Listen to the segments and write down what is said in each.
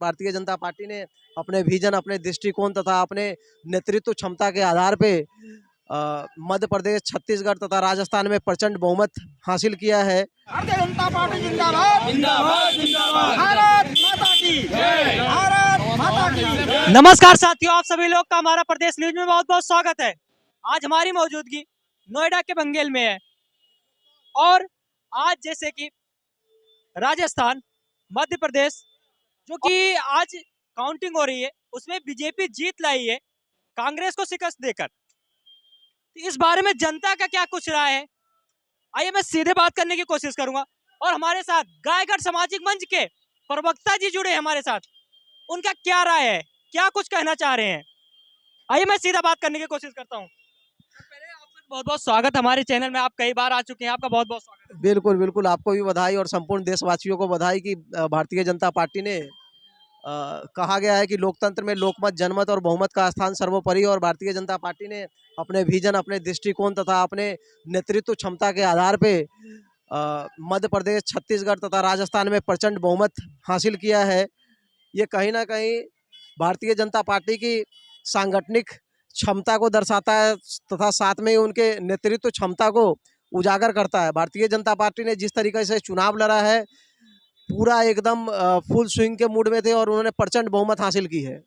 Bharatiya Janata party ने अपने vision, अपने दृष्टिकोण तथा अपने नेतृत्व क्षमता के आधार पे मध्य प्रदेश, छत्तीसगढ़ तथा राजस्थान में प्रचंड बहुमत हासिल किया है। भारतीय जनता पार्टी जिंदाबाद जिंदाबाद जिंदाबाद, भारत माता की जय, भारत माता की जय। नमस्कार साथियों, आप सभी लोग का हमारा प्रदेश न्यूज में बहुत बहुत स्वागत है। आज हमारी मौजूदगी नोएडा के बंगेल में है और आज जैसे कि राजस्थान, मध्य प्रदेश जो कि आज काउंटिंग हो रही है, उसमें बीजेपी जीत लाई है कांग्रेस को शिकस्त देकर। तो इस बारे में जनता का क्या कुछ राय है, आइए मैं सीधे बात करने की कोशिश करूंगा। और हमारे साथ गायघाट सामाजिक मंच के प्रवक्ता जी जुड़े हैं हमारे साथ, उनका क्या राय है, क्या कुछ कहना चाह रहे हैं, आइए मैं सीधा बात करने की कोशिश करता हूं। पहले आपका बहुत बहुत स्वागत हमारे चैनल में, आप कई बार आ चुके हैं, आपका बहुत बहुत स्वागत है। बिल्कुल बिल्कुल, आपको भी बधाई और संपूर्ण देशवासियों को बधाई कि भारतीय जनता पार्टी ने कहा गया है कि लोकतंत्र में लोकमत, जनमत और बहुमत का स्थान सर्वोपरि, और भारतीय जनता पार्टी ने अपने विजन, अपने दृष्टिकोण तथा अपने नेतृत्व क्षमता के आधार पे मध्य प्रदेश, छत्तीसगढ़ तथा राजस्थान में प्रचंड बहुमत हासिल किया है। ये कहीं ना कहीं भारतीय जनता पार्टी की सांगठनिक क्षमता को दर्शाता है तथा साथ में ही उनके नेतृत्व क्षमता को उजागर करता है। भारतीय जनता पार्टी ने जिस तरीके से चुनाव लड़ा है, पूरा एकदम फुल स्विंग के मूड में थे और उन्होंने प्रचंड बहुमत हासिल की है।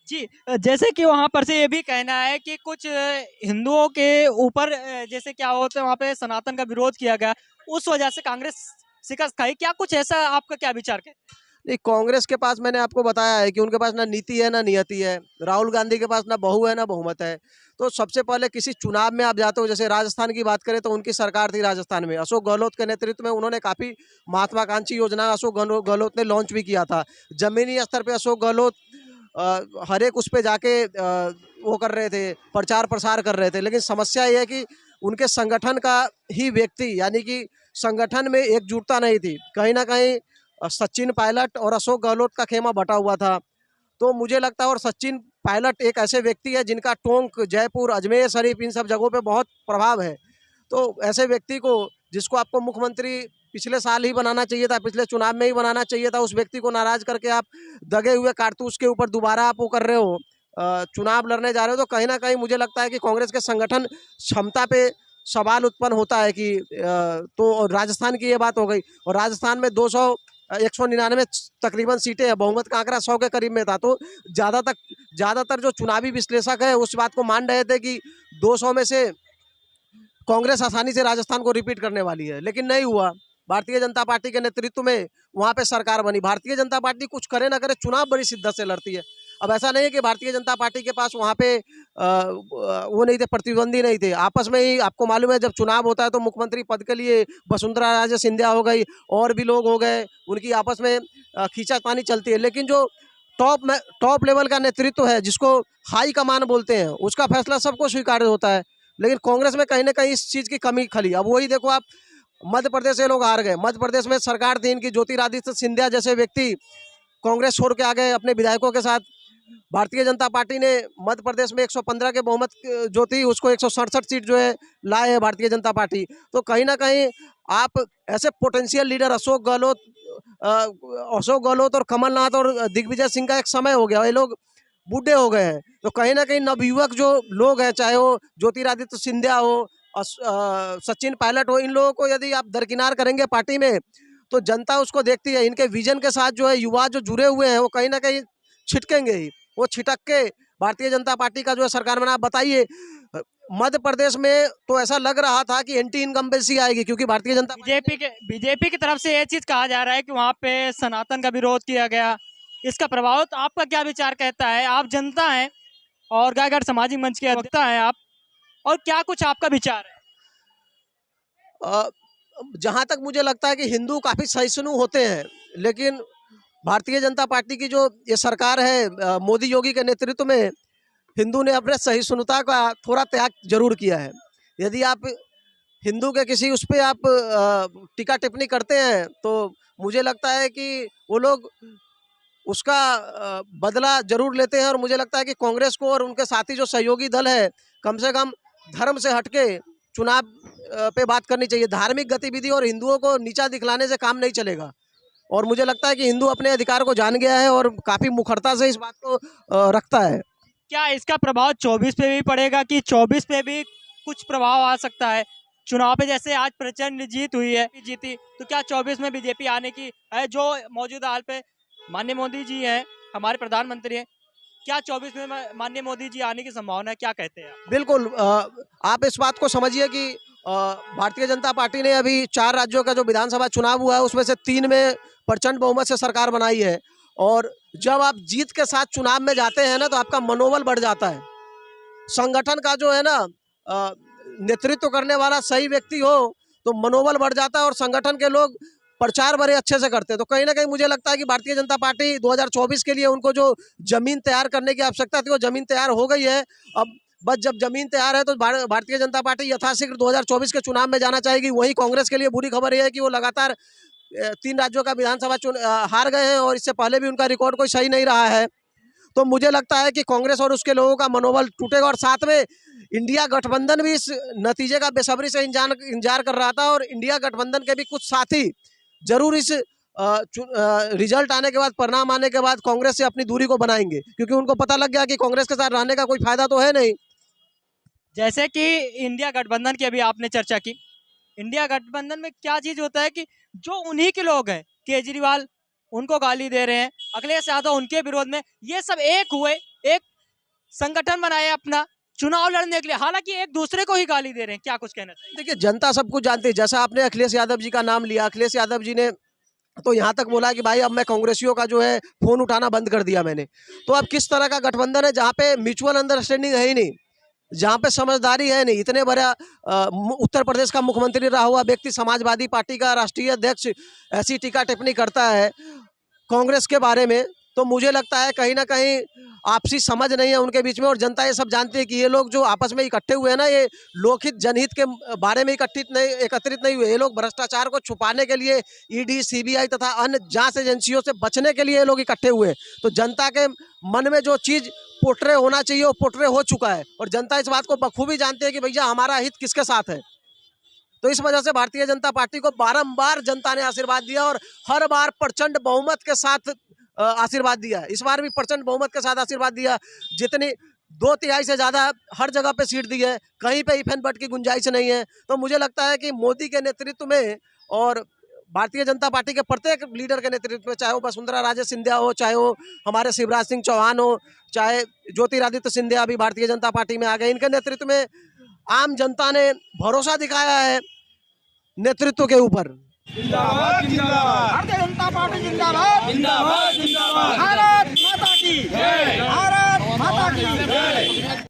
जी, जैसे कि वहां पर से ये भी कहना है कि कुछ हिंदुओं के ऊपर जैसे क्या होता है, वहां पे सनातन का विरोध किया गया, उस वजह से कांग्रेस शिकस्त खाई, क्या कुछ ऐसा आपका क्या विचार है? नहीं, कांग्रेस के पास मैंने आपको बताया है कि उनके पास ना नीति है ना नियति है। राहुल गांधी के पास ना बहु है ना बहुमत है। तो सबसे पहले किसी चुनाव में आप जाते हो, जैसे राजस्थान की बात करें तो उनकी सरकार थी राजस्थान में, अशोक गहलोत के नेतृत्व में। उन्होंने काफ़ी महत्वाकांक्षी योजना अशोक गहलोत ने लॉन्च भी किया था। जमीनी स्तर पर अशोक गहलोत हर एक उस पर जाके वो कर रहे थे, प्रचार प्रसार कर रहे थे। लेकिन समस्या ये है कि उनके संगठन का ही व्यक्ति, यानी कि संगठन में एकजुटता नहीं थी। कहीं ना कहीं सचिन पायलट और अशोक गहलोत का खेमा बटा हुआ था। तो मुझे लगता है, और सचिन पायलट एक ऐसे व्यक्ति है जिनका टोंक, जयपुर, अजमेर शरीफ, इन सब जगहों पे बहुत प्रभाव है। तो ऐसे व्यक्ति को, जिसको आपको मुख्यमंत्री पिछले साल ही बनाना चाहिए था, पिछले चुनाव में ही बनाना चाहिए था, उस व्यक्ति को नाराज करके आप दगे हुए कारतूस के ऊपर दोबारा आप वो कर रहे हो, चुनाव लड़ने जा रहे हो। तो कहीं ना कहीं मुझे लगता है कि कांग्रेस के संगठन क्षमता पे सवाल उत्पन्न होता है कि तो राजस्थान की ये बात हो गई। और राजस्थान में 199 तकरीबन सीटें हैं, बहुमत का आंकड़ा 100 के करीब में था। तो ज़्यादातर जो चुनावी विश्लेषक है उस बात को मान रहे थे कि 200 में से कांग्रेस आसानी से राजस्थान को रिपीट करने वाली है, लेकिन नहीं हुआ। भारतीय जनता पार्टी के नेतृत्व में वहाँ पे सरकार बनी। भारतीय जनता पार्टी कुछ करे ना करे, चुनाव बड़ी शिद्दत से लड़ती है। अब ऐसा नहीं है कि भारतीय जनता पार्टी के पास वहाँ पे वो नहीं थे, प्रतिद्वंदी नहीं थे। आपस में ही आपको मालूम है, जब चुनाव होता है तो मुख्यमंत्री पद के लिए वसुंधरा राजे सिंधिया हो गई, और भी लोग हो गए, उनकी आपस में खींचातानी चलती है। लेकिन जो टॉप लेवल का नेतृत्व है, जिसको हाई कमान बोलते हैं, उसका फैसला सबको स्वीकार्य होता है। लेकिन कांग्रेस में कहीं ना कहीं इस चीज़ की कमी खली। अब वही देखो आप, मध्य प्रदेश से लोग हार गए। मध्य प्रदेश में सरकार थी इनकी, ज्योतिरादित्य सिंधिया जैसे व्यक्ति कांग्रेस छोड़ के आ गए अपने विधायकों के साथ। भारतीय जनता पार्टी ने मध्य प्रदेश में 115 के बहुमत जो थी, उसको 167 सीट जो है लाए है भारतीय जनता पार्टी। तो कहीं ना कहीं आप ऐसे पोटेंशियल लीडर अशोक गहलोत और कमलनाथ और दिग्विजय सिंह का एक समय हो गया, ये लोग बूढ़े हो गए हैं। तो कहीं ना कहीं नवयुवक जो लोग हैं, चाहे वो ज्योतिरादित्य सिंधिया हो, सचिन पायलट हो, इन लोगों को यदि आप दरकिनार करेंगे पार्टी में, तो जनता उसको देखती है। इनके विजन के साथ जो है युवा जो जुड़े हुए हैं, वो कहीं ना कहीं छिटकेंगे ही। वो छिटक के भारतीय जनता पार्टी का जो है सरकार में, आप बताइए, मध्य प्रदेश में तो ऐसा लग रहा था कि एंटी इनकम्बेंसी आएगी, क्योंकि भारतीय जनता बीजेपी की तरफ से ये चीज कहा जा रहा है कि वहाँ पे सनातन का विरोध किया गया, इसका प्रभाव, तो आपका क्या विचार कहता है? आप जनता हैं और गायघाट सामाजिक मंच के वक्ता हैं आप, और क्या कुछ आपका विचार है? जहाँ तक मुझे लगता है कि हिंदू काफ़ी सहिष्णु होते हैं, लेकिन भारतीय जनता पार्टी की जो ये सरकार है मोदी योगी के नेतृत्व में, हिंदू ने अपने सहिष्णुता का थोड़ा त्याग जरूर किया है। यदि आप हिंदू के किसी उस पर आप टीका टिप्पणी करते हैं, तो मुझे लगता है कि वो लोग उसका बदला जरूर लेते हैं। और मुझे लगता है कि कांग्रेस को और उनके साथी जो सहयोगी दल है, कम से कम धर्म से हटके चुनाव पे बात करनी चाहिए। धार्मिक गतिविधि और हिंदुओं को नीचा दिखलाने से काम नहीं चलेगा। और मुझे लगता है कि हिंदू अपने अधिकार को जान गया है और काफ़ी मुखरता से इस बात को रखता है। क्या इसका प्रभाव 24 पे भी पड़ेगा कि 24 पे भी कुछ प्रभाव आ सकता है चुनाव पे? जैसे आज प्रचंड जीत हुई है, जीती, तो क्या 24 में बीजेपी आने की है? जो मौजूदा हाल पे माननीय मोदी जी हैं, हमारे प्रधानमंत्री हैं, क्या 24 में माननीय मोदी जी आने की संभावना है? क्या कहते हैं आप? बिल्कुल आप इस बात को समझिए कि भारतीय जनता पार्टी ने अभी 4 राज्यों का जो विधानसभा चुनाव हुआ है उसमें से 3 में प्रचंड बहुमत से सरकार बनाई है। और जब आप जीत के साथ चुनाव में जाते हैं ना तो आपका मनोबल बढ़ जाता है। संगठन का जो है ना नेतृत्व करने वाला सही व्यक्ति हो तो मनोबल बढ़ जाता है और संगठन के लोग प्रचार बड़े अच्छे से करते हैं। तो कहीं ना कहीं मुझे लगता है कि भारतीय जनता पार्टी 2024 के लिए उनको जो जमीन तैयार करने की आवश्यकता थी वो जमीन तैयार हो गई है। अब बस जब जमीन तैयार है तो भारतीय जनता पार्टी यथाशीघ्र 2024 के चुनाव में जाना चाहेगी। वहीं कांग्रेस के लिए बुरी खबर यह है कि वो लगातार 3 राज्यों का विधानसभा हार गए हैं और इससे पहले भी उनका रिकॉर्ड कोई सही नहीं रहा है। तो मुझे लगता है कि कांग्रेस और उसके लोगों का मनोबल टूटेगा और साथ में इंडिया गठबंधन भी इस नतीजे का बेसब्री से इंतजार कर रहा था। और इंडिया गठबंधन के भी कुछ साथी जरूर इस रिजल्ट आने के बाद, परिणाम आने के बाद कांग्रेस से अपनी दूरी को बनाएंगे, क्योंकि उनको पता लग गया कि कांग्रेस के साथ रहने का कोई फायदा तो है नहीं। जैसे कि इंडिया गठबंधन की अभी आपने चर्चा की, इंडिया गठबंधन में क्या चीज होता है कि जो उन्हीं के लोग हैं, केजरीवाल उनको गाली दे रहे हैं, अखिलेश यादव उनके विरोध में, ये सब एक हुए, एक संगठन बनाए अपना चुनाव लड़ने के लिए, हालांकि एक दूसरे को ही गाली दे रहे हैं। क्या कुछ कहना चाहिए? देखिए, जनता सब कुछ जानती है। जैसा आपने अखिलेश यादव जी का नाम लिया, अखिलेश यादव जी ने तो यहाँ तक बोला कि भाई अब मैं कांग्रेसियों का जो है फोन उठाना बंद कर दिया मैंने। तो अब किस तरह का गठबंधन है जहाँ पे म्यूचुअल अंडरस्टैंडिंग है ही नहीं, जहाँ पे समझदारी है नहीं। इतने बड़ा उत्तर प्रदेश का मुख्यमंत्री रहा हुआ व्यक्ति, समाजवादी पार्टी का राष्ट्रीय अध्यक्ष ऐसी टीका टिप्पणी करता है कांग्रेस के बारे में, तो मुझे लगता है कहीं ना कहीं आपसी समझ नहीं है उनके बीच में। और जनता ये सब जानती है कि ये लोग जो आपस में इकट्ठे हुए हैं ना, ये लोकहित जनहित के बारे में एकत्रित नहीं हुए। ये लोग भ्रष्टाचार को छुपाने के लिए ईडी, सीबीआई तथा अन्य जांच एजेंसियों से बचने के लिए ये लोग इकट्ठे हुए। तो जनता के मन में जो चीज पोट्रे होना चाहिए वो पोट्रे हो चुका है और जनता इस बात को बखूबी जानती है कि भैया हमारा हित किसके साथ है। तो इस वजह से भारतीय जनता पार्टी को बारंबार जनता ने आशीर्वाद दिया और हर बार प्रचंड बहुमत के साथ आशीर्वाद दिया। इस बार भी प्रचंड बहुमत के साथ आशीर्वाद दिया। जितनी 2/3 से ज्यादा हर जगह पे सीट दी है, कहीं पे इफेन बट की गुंजाइश नहीं है। तो मुझे लगता है कि मोदी के नेतृत्व में और भारतीय जनता पार्टी के प्रत्येक लीडर के नेतृत्व में, चाहे वो वसुंधरा राजे सिंधिया हो, चाहे वो हमारे शिवराज सिंह चौहान हो, चाहे ज्योतिरादित्य सिंधिया भी भारतीय जनता पार्टी में आ गए, इनके नेतृत्व में आम जनता ने भरोसा दिखाया है नेतृत्व के ऊपर। जिंदाबाद जिंदाबाद, भारतीय जनता पार्टी जिंदाबाद जिंदाबाद जिंदाबाद, भारत माता की जय, भारत माता की जय।